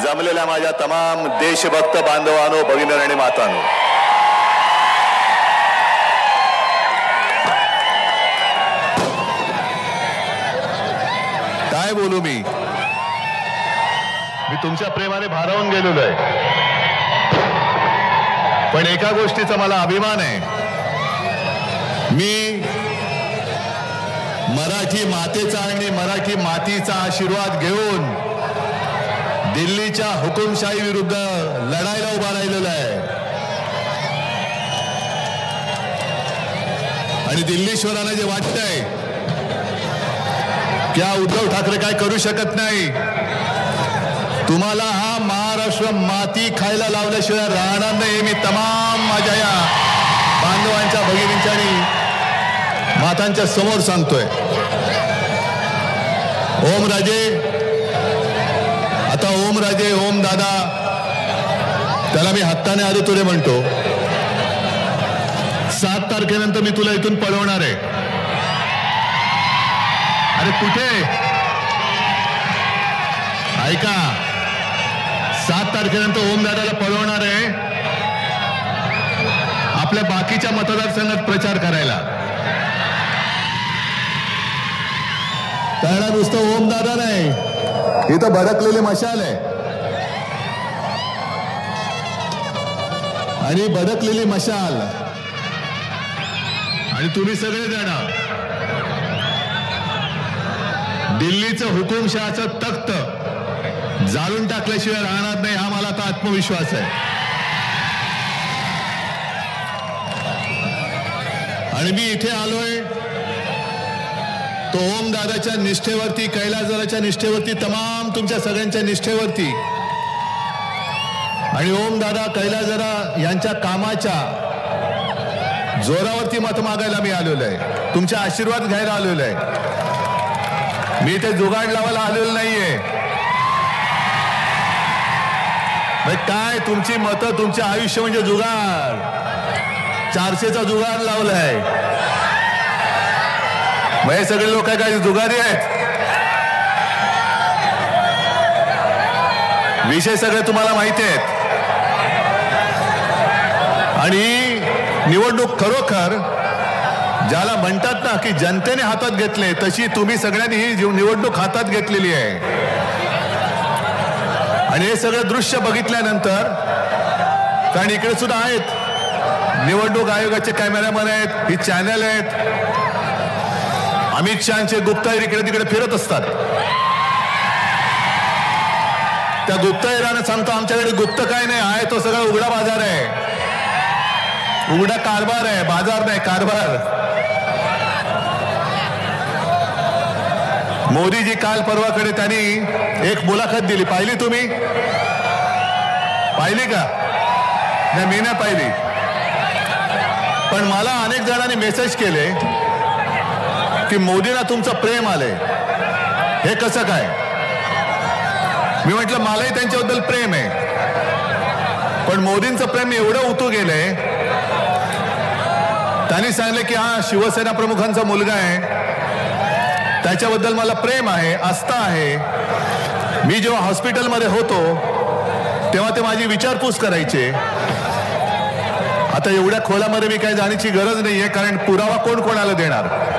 जमलेल्या माझ्या तमाम देशभक्त बांधवांनो, भगिनी आणि मातांनो, काय बोलू मी तुमच्या प्रेमाने भारावून गेलेलो आहे. पण एका गोष्टीचा मला अभिमान आहे. मी मराठी मातेचा आणि मराठी मातीचा आशीर्वाद घेऊन दिल्लीच्या हुकुमशाही विरुद्ध लढायला उभा राहिलेला आहे. आणि दिल्लीश्वरांना जे वाटतंय की उद्धव ठाकरे काय करू शकत नाही, तुम्हाला हा महाराष्ट्र माती खायला लावल्याशिवाय राहणार नाही. मी तमाम माझ्या या बांधवांच्या, भगिनींच्या आणि मातांच्या समोर सांगतोय. ओम राजे, आता ओम राजे, ओम दादा, त्याला मी हक्काने आरे तुरे म्हणतो. 7 तारखेनंतर मी तुला इथून पळवणार आहे. अरे कुठे ऐका, 7 तारखेनंतर ओम दादाला पळवणार आहे आपल्या बाकीच्या मतदारसंघात प्रचार करायला. त्याला नुसतं ओम दादा नाही, इथं भडकलेली मशाल आहे. आणि भडकलेली मशाल आणि तुम्ही सगळे जण दिल्लीचं हुकुमशहाचं तख्त जाळून टाकल्याशिवाय राहणार नाही, हा मला आता आत्मविश्वास आहे. आणि मी इथे आलोय तो ओम दादाच्या निष्ठेवरती, कैलासदादाच्या निष्ठेवरती, तमाम तुमच्या सगळ्यांच्या निष्ठेवरती आणि ओम दादा, कैलासदादा यांच्या कामाच्या जोरावरती मत मागायला मी आलेलो आहे. तुमचे आशीर्वाद घ्यायला आलेलो आहे. मी इथे जुगाड लावायला आलेलो नाहीये. काय तुमची मतं, तुमचे आयुष्य म्हणजे जुगाड, 400चा जुगाड लावलाय. हे सगळे लोक काय जुगारी आहेत. विषय सगळे तुम्हाला माहिती आहेत. आणि निवडणूक खरोखर ज्याला म्हणतात ना की जनतेने हातात घेतले, तशी तुम्ही सगळ्यांनी ही निवडणूक हातात घेतलेली आहे. आणि हे सगळं दृश्य बघितल्यानंतर, कारण इकडे सुद्धा आहेत निवडणूक आयोगाचे कॅमेरामॅन आहेत, ही चॅनल आहेत, अमित शहाचे गुप्तहेर इकडे तिकडे फिरत असतात. त्या गुप्तहेराने सांगतो आमच्याकडे गुप्त काय नाही, आहे तो सगळा उघडा बाजार आहे, उघडा कारभार आहे, बाजार नाही कारभार. मोदीजी काल परवाकडे त्यांनी एक मुलाखत दिली, पाहिली तुम्ही? पाहिली का? नाही, मी नाही पाहिली. पण मला अनेक जणांनी मेसेज केले की मोदींना तुमचं प्रेम आलंय, हे कसं काय? मी म्हटलं मलाही त्यांच्याबद्दल प्रेम आहे, पण मोदींचं प्रेम एवढं उतू गेलंय. त्यांनी सांगितलं की हा शिवसेना प्रमुखांचा मुलगा आहे, त्याच्याबद्दल मला प्रेम आहे, आस्था आहे. मी जेव्हा हॉस्पिटलमध्ये होतो तेव्हा ते माझी विचारपूस करायचे. आता एवढ्या खोलामध्ये मी काही जाण्याची गरज नाहीये, कारण पुरावा कोण कोणाला देणार.